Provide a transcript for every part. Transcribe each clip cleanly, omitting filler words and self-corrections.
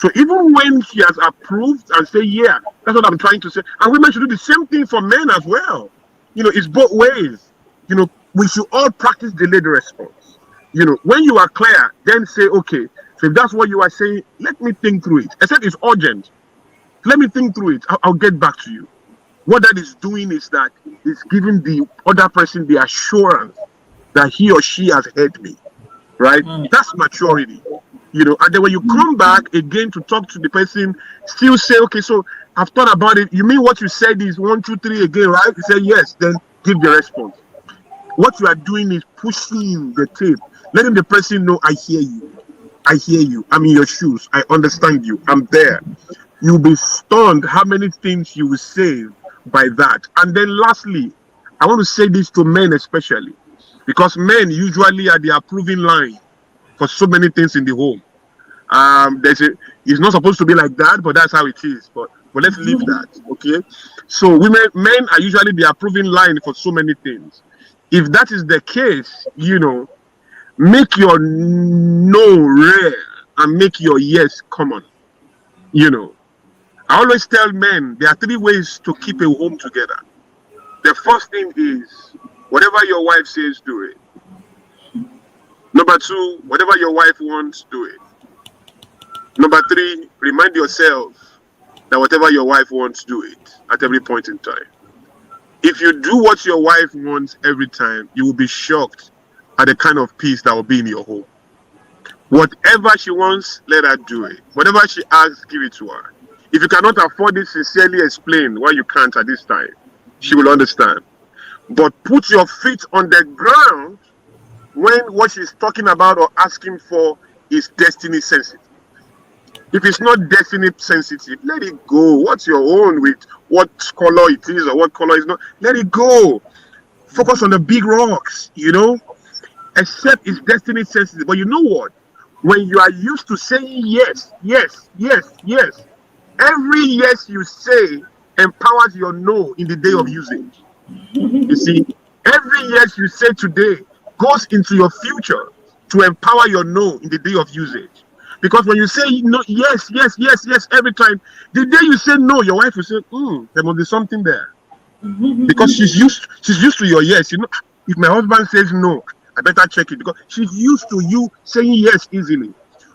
So even when she has approved and say, yeah, that's what I'm trying to say. And women should do the same thing for men as well. It's both ways. We should all practice delayed response. When you are clear, then say, okay, so if that's what you are saying, let me think through it. Except it's urgent. Let me think through it. I'll get back to you. What that is doing is that it's giving the other person the assurance that he or she has heard me. Right? That's maturity. And then when you come back again to talk to the person, still say, okay, so I've thought about it. You mean what you said is 1, 2, 3 again, right? You say yes, then give the response. What you are doing is pushing the tape, letting the person know, I hear you. I hear you. I'm in your shoes. I understand you. I'm there. You'll be stunned how many things you will save by that. And then lastly, I want to say this to men especially, because men usually are the approving line for so many things in the home. It's not supposed to be like that, but that's how it is. But let's leave that, okay? So men are usually the approving line for so many things. If that is the case, make your no rare and make your yes common. I always tell men there are 3 ways to keep a home together. The first thing is whatever your wife says, do it. Number 2, whatever your wife wants, do it. Number 3, remind yourself that whatever your wife wants, do it at every point in time. If you do what your wife wants every time, you will be shocked at the kind of peace that will be in your home. Whatever she wants, let her do it. Whatever she asks, give it to her. If you cannot afford it, sincerely explain why you can't at this time. She will understand. But put your feet on the ground when what she's talking about or asking for is destiny sensitive. If it's not destiny sensitive, let it go. What's your own with what color it is or what color is not? Let it go. Focus on the big rocks, except it's destiny sensitive. But you know what? When you are used to saying yes, yes, yes, yes, every yes you say empowers your no in the day of usage. You see, every yes you say today goes into your future to empower your no in the day of usage. Because when you say no, yes, yes, yes, yes, every time, the day you say no, your wife will say, there must be something there. Because she's used to your yes. If my husband says no, I better check it, because she's used to you saying yes easily.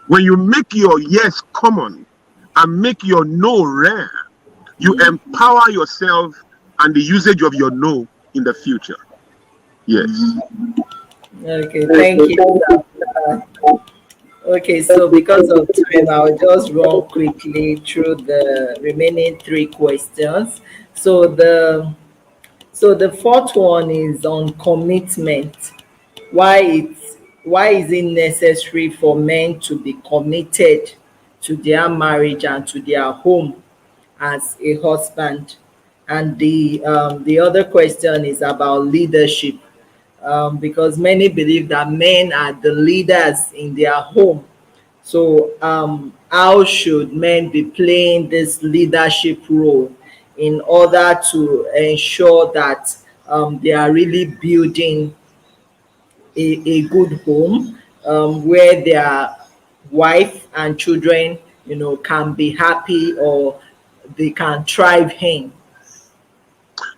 When you make your yes common and make your no rare, you empower yourself and the usage of your no in the future. Yes. Okay, thank you. Okay, so because of time, I'll just run quickly through the remaining 3 questions. So the 4th one is on commitment. Why is it necessary for men to be committed to their marriage and to their home as a husband? And the other question is about leadership. Because many believe that men are the leaders in their home. So how should men be playing this leadership role in order to ensure that they are really building a good home where their wife and children, can be happy or they can thrive in?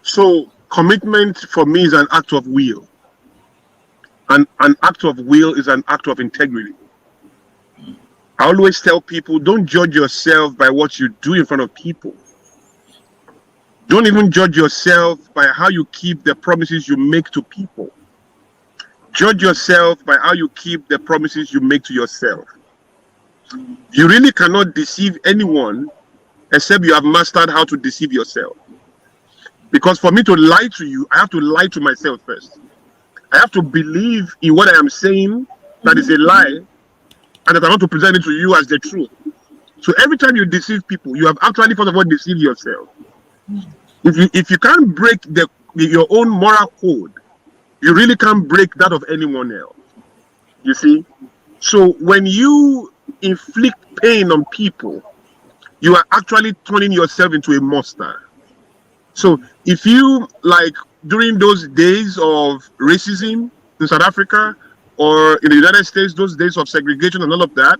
So commitment for me is an act of will. And an act of will is an act of integrity. I always tell people, don't judge yourself by what you do in front of people. Don't even judge yourself by how you keep the promises you make to people. Judge yourself by how you keep the promises you make to yourself. You really cannot deceive anyone except you have mastered how to deceive yourself. Because for me to lie to you, I have to lie to myself first. I have to believe in what I am saying that is a lie, and that I want to present it to you as the truth. So every time you deceive people, you have actually first of all deceived yourself. If you can't break your own moral code, you really can't break that of anyone else. You see? So when you inflict pain on people, you are actually turning yourself into a monster. So if you, like during those days of racism in South Africa or in the United States, those days of segregation and all of that,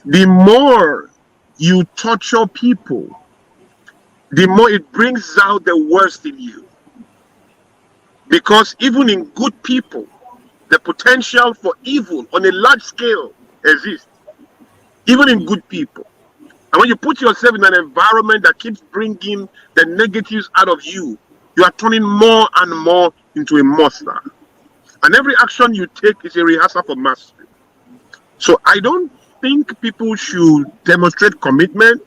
The more you torture people, the more it brings out the worst in you. Because even in good people, the potential for evil on a large scale exists. Even in good people. And when you put yourself in an environment that keeps bringing the negatives out of you, you are turning more and more into a monster. And every action you take is a rehearsal for mastery. So I don't think people should demonstrate commitment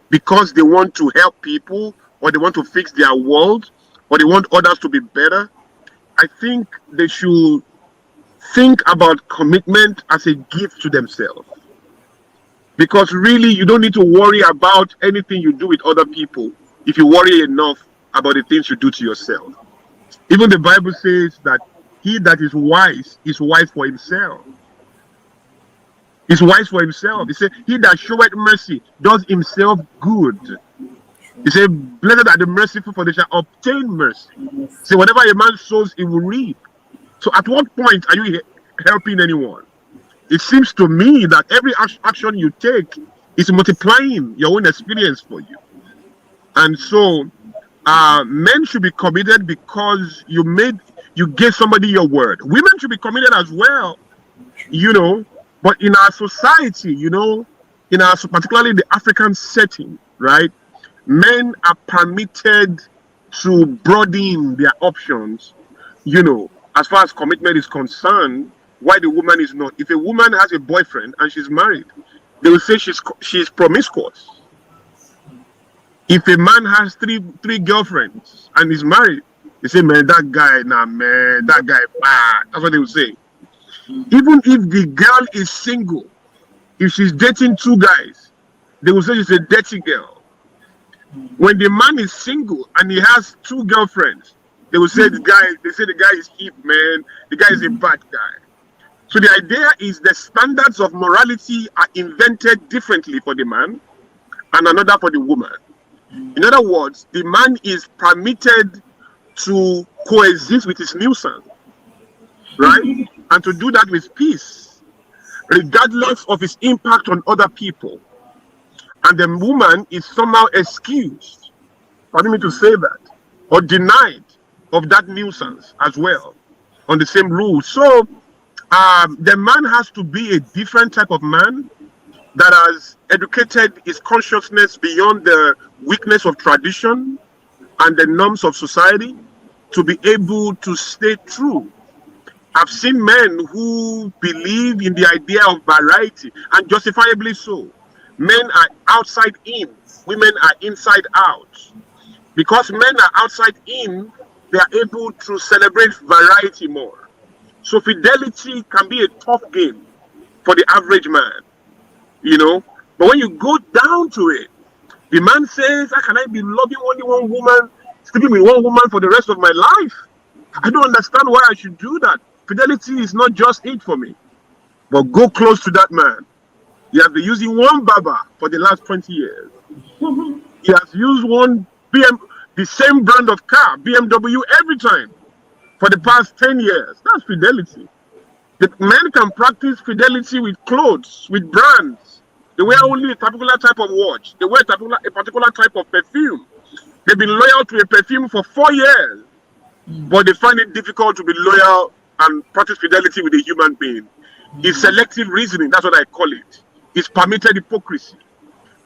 because they want to help people or they want to fix their world or they want others to be better. I think they should think about commitment as a gift to themselves. Because really, you don't need to worry about anything you do with other people if you worry enough about the things you do to yourself. Even the Bible says that he that is wise for himself. Is wise for himself. He said, he that showeth mercy does himself good. He said, blessed are the merciful, for they shall obtain mercy. So whatever a man sows, he will reap. So at what point are you helping anyone? It seems to me that every action you take is multiplying your own experience for you. And so men should be committed because you gave somebody your word. Women should be committed as well, but in our society, particularly the African setting, right? Men are permitted to broaden their options, as far as commitment is concerned, why the woman is not. If a woman has a boyfriend and she's married, they will say she's promiscuous. If a man has three girlfriends and is married, they say, man, that guy bad. That's what they will say. Even if the girl is single, if she's dating two guys, they will say she's a dirty girl. When the man is single and he has two girlfriends, they will say the guy is hip, man. The guy is a bad guy. So the idea is the standards of morality are invented differently for the man and another for the woman. In other words, the man is permitted to coexist with his nuisance, right? And to do that with peace, regardless of his impact on other people. And the woman is somehow excused, pardon me to say that, or denied of that nuisance as well, on the same rules. So the man has to be a different type of man that has educated his consciousness beyond the weakness of tradition and the norms of society to be able to stay true. I've seen men who believe in the idea of variety, and justifiably so. Men are outside in, women are inside out. Because men are outside in, they are able to celebrate variety more. So fidelity can be a tough game for the average man, But when you go down to it, the man says, how can I be loving only one woman, sleeping with one woman for the rest of my life? I don't understand why I should do that. Fidelity is not just it for me. But go close to that man. He has been using one Baba for the last 20 years. He has used the same brand of car, BMW, every time for the past 10 years. That's fidelity. The men can practice fidelity with clothes, with brands. They wear only a particular type of watch. They wear a particular type of perfume. They've been loyal to a perfume for 4 years, but they find it difficult to be loyal and practice fidelity with a human being. It's selective reasoning. That's what I call it. It's permitted hypocrisy.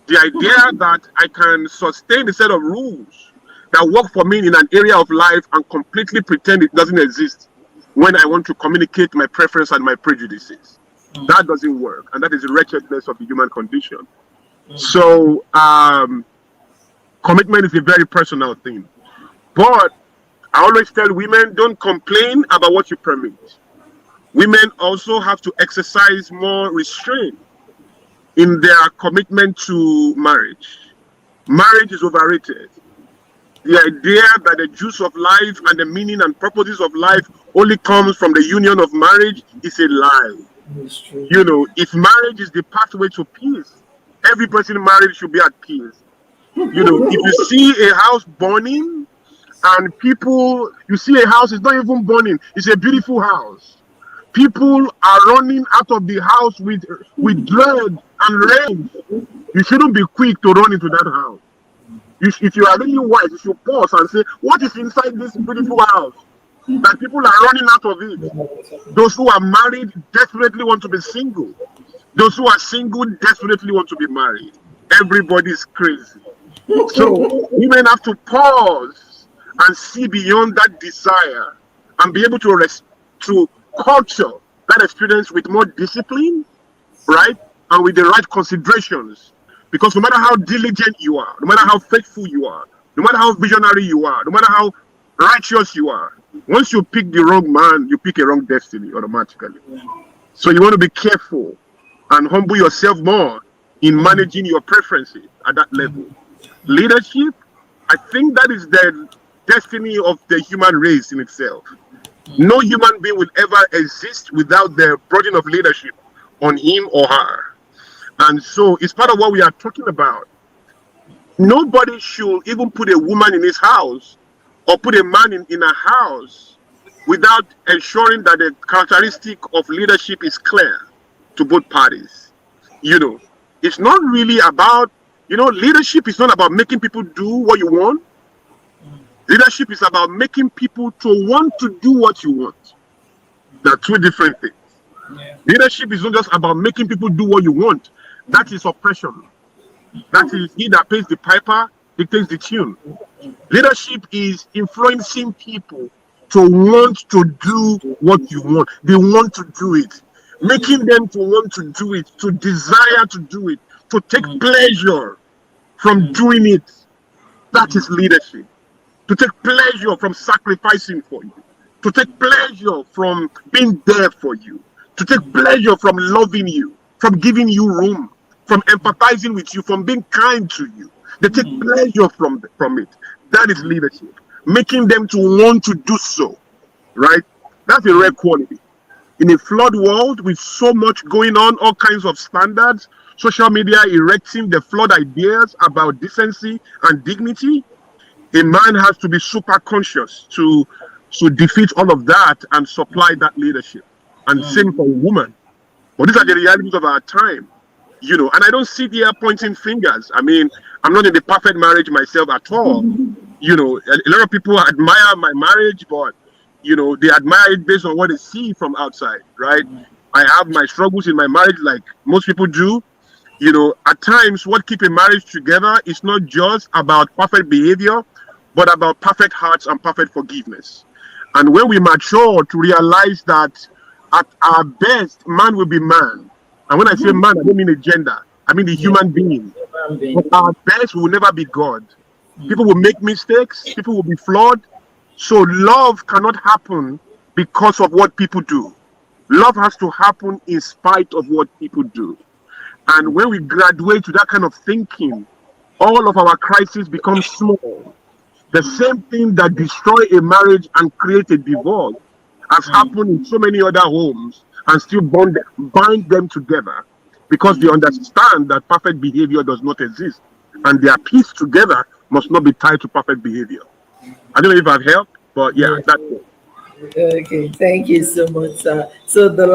The idea that I can sustain a set of rules that work for me in an area of life and completely pretend it doesn't exist when I want to communicate my preference and my prejudices. That doesn't work. And that is the wretchedness of the human condition. So, commitment is a very personal thing. But I always tell women, don't complain about what you permit. Women also have to exercise more restraint in their commitment to marriage. Marriage is overrated. The idea that the juice of life and the meaning and purposes of life only comes from the union of marriage is a lie. If marriage is the pathway to peace, every person married should be at peace. If you see a house burning and you see a house, it's not even burning, it's a beautiful house. People are running out of the house with dread and rage. You shouldn't be quick to run into that house. If you are really wise, you should pause and say, what is inside this beautiful house that people are running out of it? Those who are married desperately want to be single. Those who are single desperately want to be married. Everybody is crazy. So women have to pause and see beyond that desire and be able to culture that experience with more discipline, right? And with the right considerations. Because no matter how diligent you are, no matter how faithful you are, no matter how visionary you are, no matter how righteous you are, once you pick the wrong man, you pick a wrong destiny automatically. So you want to be careful and humble yourself more in managing your preferences at that level. Leadership, I think that is the destiny of the human race in itself. No human being will ever exist without the burden of leadership on him or her. And so it's part of what we are talking about. Nobody should even put a woman in his house or put a man in a house without ensuring that the characteristic of leadership is clear to both parties. It's not really about, leadership is not about making people do what you want. Leadership is about making people to want to do what you want. They're two different things. Yeah. Leadership is not just about making people do what you want. That is oppression. That is he that pays the piper dictates the tune. Leadership is influencing people to want to do what you want. They want to do it. Making them to want to do it, to desire to do it, to take pleasure from doing it. That is leadership. To take pleasure from sacrificing for you. To take pleasure from being there for you. To take pleasure from loving you, from giving you room, from empathizing with you, from being kind to you. They take pleasure from it. That is leadership. Making them to want to do so, right? That's a rare quality. In a flawed world with so much going on, all kinds of standards, social media erecting the flawed ideas about decency and dignity, a man has to be super conscious to defeat all of that and supply that leadership. And same for a woman. But these are the realities of our time. And I don't sit here pointing fingers. I mean, I'm not in the perfect marriage myself at all. A lot of people admire my marriage, but, they admire it based on what they see from outside, right? I have my struggles in my marriage like most people do. At times, what keeps a marriage together is not just about perfect behavior, but about perfect hearts and perfect forgiveness. And when we mature to realize that at our best, man will be man. And when I say man, I don't mean a gender. I mean the human being. But our best will never be God. People will make mistakes. People will be flawed. So love cannot happen because of what people do. Love has to happen in spite of what people do. And when we graduate to that kind of thinking, all of our crises become small. The same thing that destroy a marriage and create a divorce has happened in so many other homes and still bind them together because they understand that perfect behavior does not exist and their peace together must not be tied to perfect behavior. I don't know if I've helped, but yeah, that's it. Okay, thank you so much, sir. So the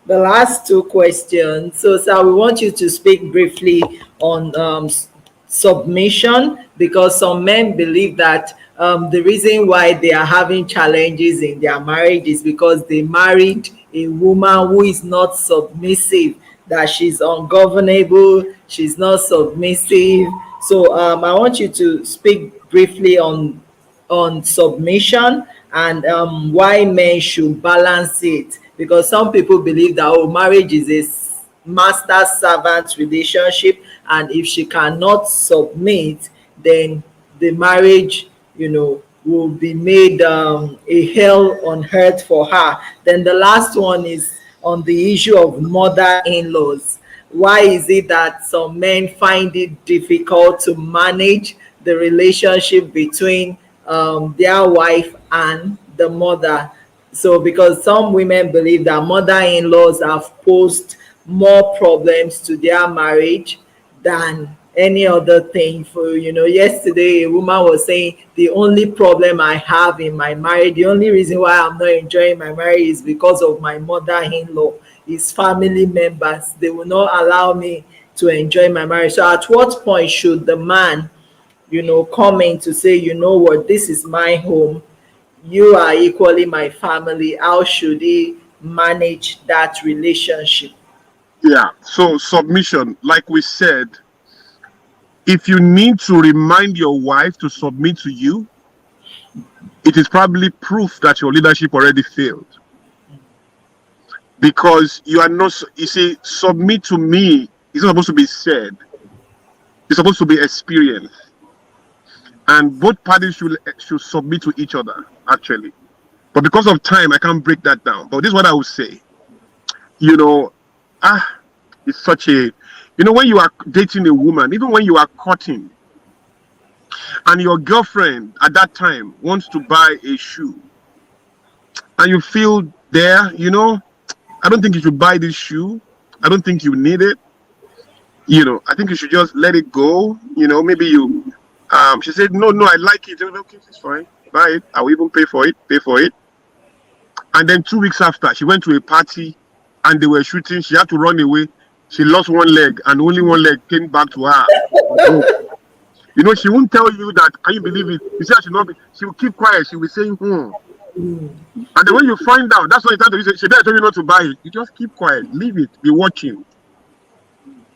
last two questions. So, sir, we want you to speak briefly on submission, because some men believe that the reason why they are having challenges in their marriage is because they married a woman who is not submissive, that she's ungovernable, she's not submissive. So I want you to speak briefly on submission and why men should balance it, because some people believe that marriage is a master servant relationship, and if she cannot submit, then the marriage will be made a hell on earth for her. Then the last one is on the issue of mother-in-laws. Why is it that some men find it difficult to manage the relationship between their wife and the mother? So because some women believe that mother-in-laws have posed more problems to their marriage than any other thing. For yesterday a woman was saying the only problem I have in my marriage, the only reason why I'm not enjoying my marriage is because of my mother-in-law, his family members. They will not allow me to enjoy my marriage. So at what point should the man come in to say, what, this is my home, you are equally my family? How should he manage that relationship? Yeah. So submission, like we said, if you need to remind your wife to submit to you, it is probably proof that your leadership already failed. Because you are not, you see, submit to me is not supposed to be said, it's supposed to be experienced. And both parties should submit to each other, actually. But because of time, I can't break that down. But this is what I would say. You know, it's such a, when you are dating a woman, even when you are courting, and your girlfriend at that time wants to buy a shoe, and you feel there, I don't think you should buy this shoe. I don't think you need it. I think you should just let it go. Maybe she said, no, I like it. Okay, it's fine. Buy it. I will even pay for it. Pay for it. And then 2 weeks after, she went to a party and they were shooting. She had to run away. She lost one leg and only one leg came back to her. She won't tell you that. Can you believe it? You see, she will keep quiet. She will say, And then when you find out, that's why it's time to say, she better tell you not to buy it. You just keep quiet. Leave it. Be watching.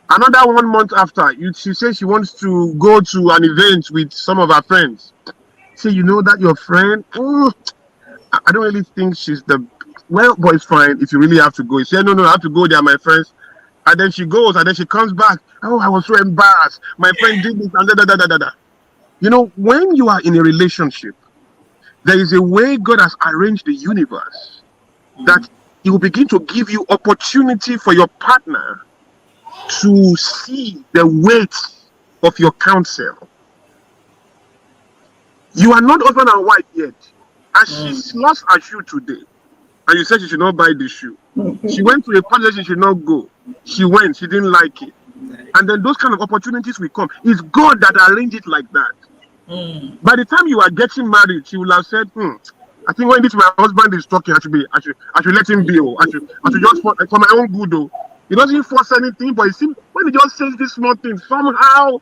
Another 1 month after, she says she wants to go to an event with some of her friends. Say, that your friend? I don't really think she's the... Well, but it's fine if you really have to go. You say, no, I have to go. They are my friends. And then she goes, and then she comes back. Oh, I was so embarrassed. My friend did this, and da. When you are in a relationship, there is a way God has arranged the universe that He will begin to give you opportunity for your partner to see the weight of your counsel. You are not husband and wife yet. And she lost her shoe today. And you said she should not buy the shoe. She went to a party that she should not go. She went, she didn't like it. And then those kind of opportunities will come. It's God that arranged it like that. By the time you are getting married, she will have said, I think when my husband is talking, I should let him be. I should just for my own good. He doesn't force anything, but it seems when he just says this small thing, somehow,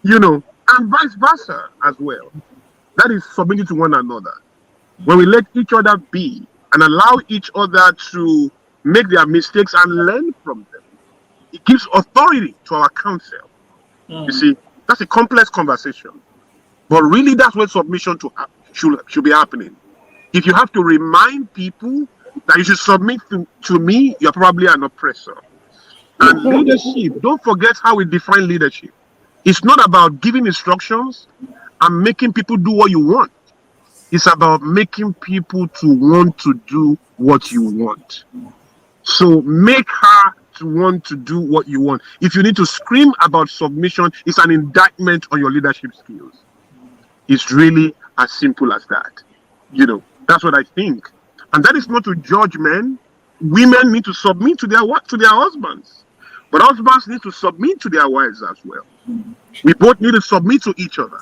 and vice versa as well. That is submitting to one another. When we let each other be and allow each other to make their mistakes and learn from them, it gives authority to our counsel. You see, that's a complex conversation. But really, that's where submission should be happening. If you have to remind people that you should submit to me, you're probably an oppressor. And leadership, don't forget how we define leadership. It's not about giving instructions and making people do what you want. It's about making people to want to do what you want. So make her to want to do what you want. If you need to scream about submission, it's an indictment on your leadership skills. It's really as simple as that. That's what I think. And that is not to judge men. Women need to submit to their husbands. But husbands need to submit to their wives as well. We both need to submit to each other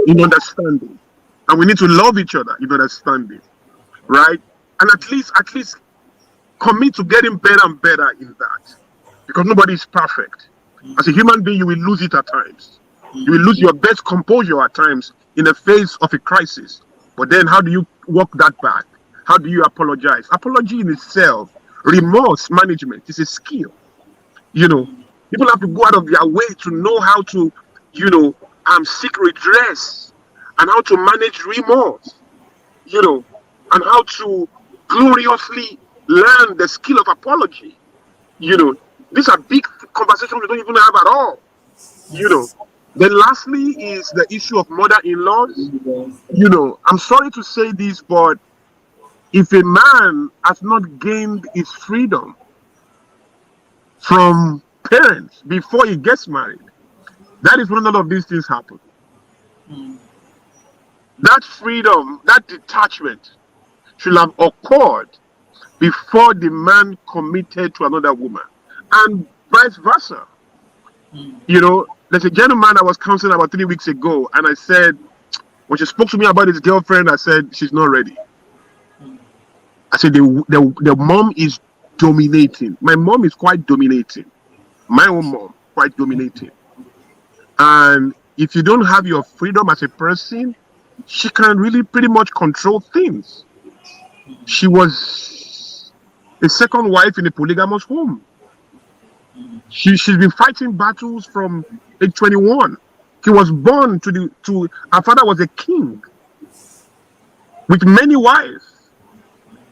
in understanding. And we need to love each other in understanding. Right? And at least commit to getting better and better in that. Because nobody is perfect. As a human being, you will lose it at times. You will lose your best composure at times in the face of a crisis. But then how do you walk that back? How do you apologize? Apology in itself, remorse management is a skill. People have to go out of their way to know how to, seek redress and how to manage remorse, and how to gloriously learn the skill of apology. These are big conversations we don't even have at all. Then lastly is the issue of mother-in-laws. I'm sorry to say this, but if a man has not gained his freedom from parents before he gets married, that is when none of these things happen. That freedom, that detachment should have occurred before the man committed to another woman, and vice versa. There's a gentleman I was counseling about 3 weeks ago, and I said, when she spoke to me about his girlfriend, I said, she's not ready. I said, the mom is dominating. My mom is quite dominating. My own mom, quite dominating. And if you don't have your freedom as a person, she can really pretty much control things. She was a second wife in a polygamous home. She's been fighting battles from age 21. She was born to her father was a king with many wives.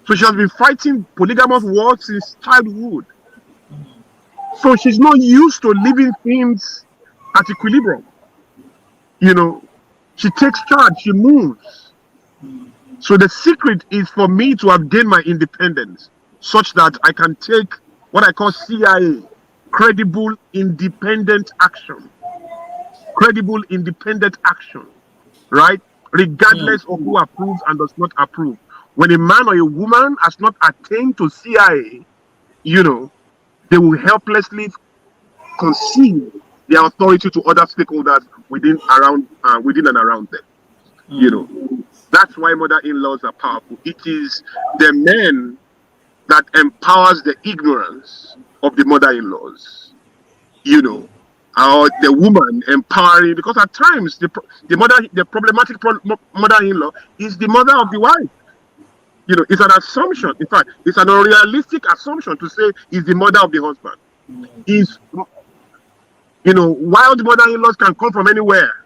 So she has been fighting polygamous wars since childhood. So she's not used to living things at equilibrium. She takes charge, she moves. So the secret is for me to have gained my independence such that I can take what I call CIA, credible independent action. Credible independent action, right? Regardless of who approves and does not approve. When a man or a woman has not attained to CIA, they will helplessly concede their authority to other stakeholders within and around them. That's why mother-in-laws are powerful. It is the men that empowers the ignorance of the mother-in-laws, or the woman empowering, because at times the problematic mother-in-law is the mother of the wife. It's an assumption. In fact, it's an unrealistic assumption to say is the mother of the husband. While the mother-in-laws can come from anywhere,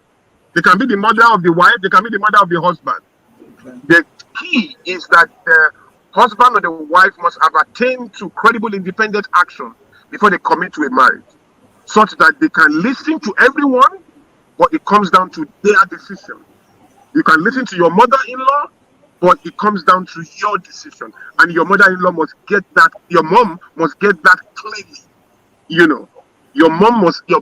they can be the mother of the wife, they can be the mother of the husband. The key is that the husband or the wife must have attained to credible independent action before they commit to a marriage, such that they can listen to everyone, but it comes down to their decision. You can listen to your mother-in-law, but it comes down to your decision. And your mother-in-law must get that, your mom must get that clearly. Your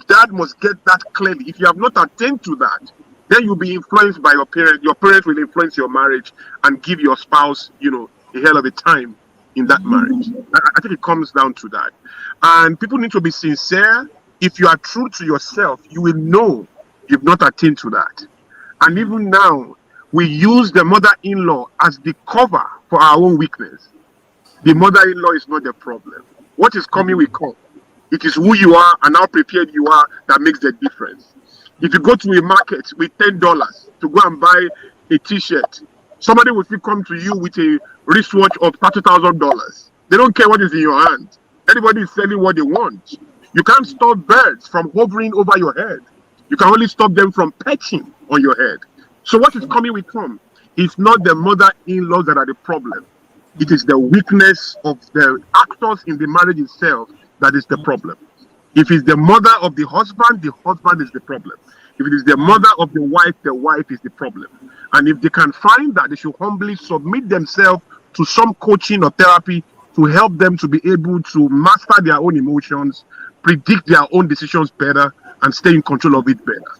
dad must get that clearly. If you have not attained to that, then you'll be influenced by your parents. Your parents will influence your marriage and give your spouse, a hell of a time in that marriage. I think it comes down to that. And people need to be sincere. If you are true to yourself, you will know you've not attained to that. And even now, we use the mother-in-law as the cover for our own weakness. The mother-in-law is not the problem. What is coming will come. It is who you are and how prepared you are that makes the difference. If you go to a market with $10 to go and buy a t-shirt, somebody will still come to you with a wristwatch of $30,000. They don't care what is in your hand. Everybody is selling what they want. You can't stop birds from hovering over your head. You can only stop them from perching on your head. So what is coming will come. It's not the mother-in-laws that are the problem. It is the weakness of the actors in the marriage itself that is the problem. If it's the mother of the husband is the problem. If it is the mother of the wife is the problem. And if they can find that, they should humbly submit themselves to some coaching or therapy to help them to be able to master their own emotions, predict their own decisions better, and stay in control of it better.